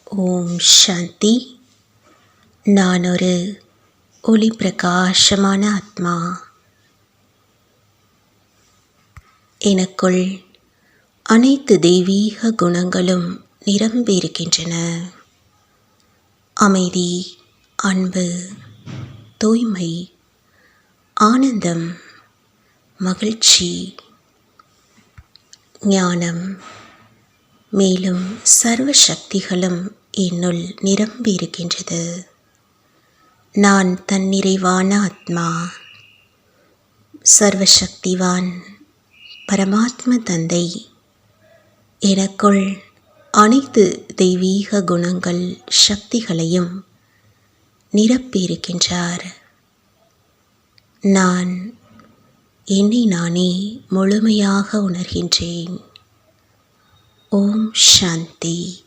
ஓம் சாந்தி. நான் ஒரு ஒளி பிரகாசமான ஆத்மா. எனக்குள் அனைத்து தெய்வீக குணங்களும் நிரம்பியிருக்கின்றன. அமைதி, அன்பு, தூய்மை, ஆனந்தம், மகிழ்ச்சி, ஞானம், மேலும் சர்வ சக்திகளும் என்னுள் நிரம்பியிருக்கின்றது. நான் தன்னிறைவான ஆத்மா. சர்வசக்திவான் பரமாத்ம தந்தை எனக்குள் அனைத்து தெய்வீக குணங்கள் சக்திகளையும் நிரப்பியிருக்கின்றார். நான் என்னை நானே முழுமையாக உணர்கின்றேன். ஓம் சாந்தி.